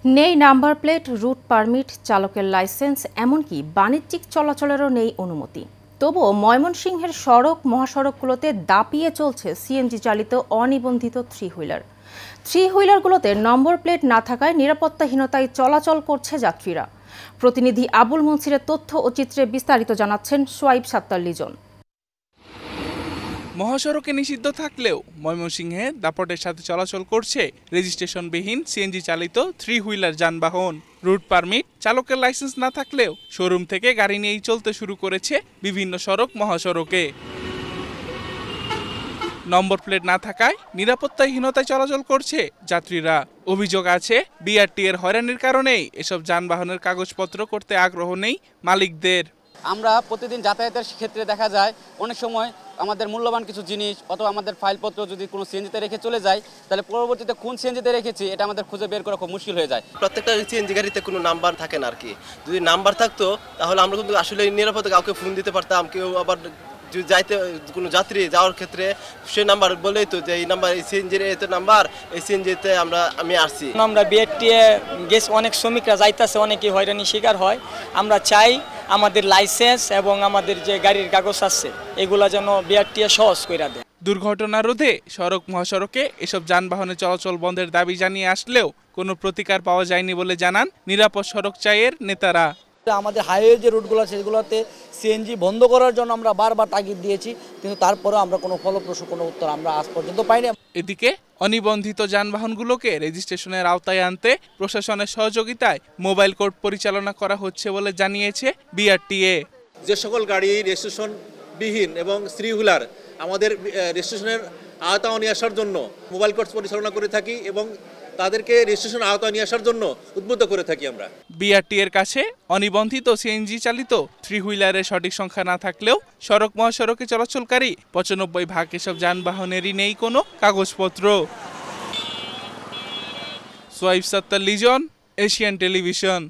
নেই number plate, route permit, চালকের licence, এমনকি বাণিজ্যিক চলাচলেরও নেই অনুমতি। তবুও ময়মনসিংহের সড়ক মহাসড়কগুলোতে দাপিয়ে চলছে সিএনজি চালিত অনিবন্ধিত থ্রি হুইলারগুলোতে নম্বর প্লেট না থাকায় নিরাপত্তাহীনতায় চলাচল করছে যাত্রীরা। প্রতিনিধি আবুল মনসিরের তথ্য ও চিত্রে বিস্তারিত জানাচ্ছেন সোয়াইব সাত্তার লিজন। মহাসড়কে নিষিদ্ধ থাকলেও ময়মনসিংহে দাপটের সাথে চলাচল করছে রেজিস্ট্রেশনবিহীন সিএনজি চালিত থ্রি হুইলার যানবাহন। রুট পারমিট, চালকের লাইসেন্স না থাকলেও শোরুম থেকে গাড়ি নিয়েই চলতে শুরু করেছে বিভিন্ন সড়ক মহাসড়কে। নম্বর প্লেট না থাকায় নিরাপত্তাহীনতায় চলাচল করছে যাত্রীরা। অভিযোগ আছে, বিআরটি এর হয়রানির কারণেই এসব যানবাহনের কাগজপত্র করতে আগ্রহ নেই মালিকদের। আমরা প্রতিদিন যাতায়াতের ক্ষেত্রে দেখা যায় অনেক সময় আমাদের মূল্যবান কিছু জিনিস অথবা আমাদের ফাইলপত্র যদি কোনো সিএনজিতে রেখে চলে যায়, তাহলে পরবর্তীতে কোন সিএনজিতে রেখেছি এটা আমাদের খুঁজে বের করা খুব মুশকিল হয়ে যায়। প্রত্যেকটা সিএনজি গাড়িতে কোনো নাম্বার থাকে না আর কি। যদি নাম্বার থাকতো তাহলে আমরা কিন্তু আসলে নিরাপদে কাউকে ফোন দিতে পারতাম। কেউ আবার যাইতে কোনো যাত্রী যাওয়ার ক্ষেত্রে সে নাম্বার বলেই তো যে এই নাম্বার, এই সিএনজির এত নাম্বার, এই সিএনজিতে আমি আসছি। আমরা বিআরটি গেস অনেক শ্রমিকরা যাইতেছে, অনেকে হয়রানি শিকার হয়। আমরা চাই আমাদের লাইসেন্স এবং আমাদের যে গাড়ির কাগজ আছে এগুলা যেন বিআরটি সহজ করে দেয়। দুর্ঘটনা রোধে সড়ক মহাসড়কে এসব যানবাহনের চলাচল বন্ধের দাবি জানিয়ে আসলেও কোনো প্রতিকার পাওয়া যায়নি বলে জানান নিরাপদ সড়ক চাইয়ের নেতারা। আমাদের হাইওয়ে যে রুটগুলো আছে সেগুলোতে সিএনজি বন্ধ করার জন্য আমরা বারবার তাগিদ দিয়েছি, কিন্তু তারপরেও আমরা কোনো ফলপ্রসূ কোনো উত্তর আমরা আজ পর্যন্ত পাইনি। এদিকে অনিবন্ধিত যানবাহনগুলোকে রেজিস্ট্রেশনের আওতায় আনতে প্রশাসনের সহযোগিতায় মোবাইল কোর্ট পরিচালনা করা হচ্ছে বলে জানিয়েছে বিআরটিএ। যে সকল গাড়ি রেজিস্ট্রেশনবিহীন এবং থ্রি হুইলার আমাদের রেজিস্ট্রেশনের আওতায় নিয়ে আসার জন্য মোবাইল কোর্ট পরিচালনা করে থাকি এবং তাদেরকে রেজিস্ট্রেশন আওতায় নিয়ে আসার জন্য উদ্বুদ্ধ করে থাকি আমরা। বিআরটি এর কাছে অনিবন্ধিত সিএনজি চালিত থ্রি হুইলারের সঠিক সংখ্যা না থাকলেও সড়ক মহাসড়কে চলাচলকারী 95% এসব যানবাহনেরই নেই কোনো কাগজপত্র। Soaib Sattar Lizon, Asian television.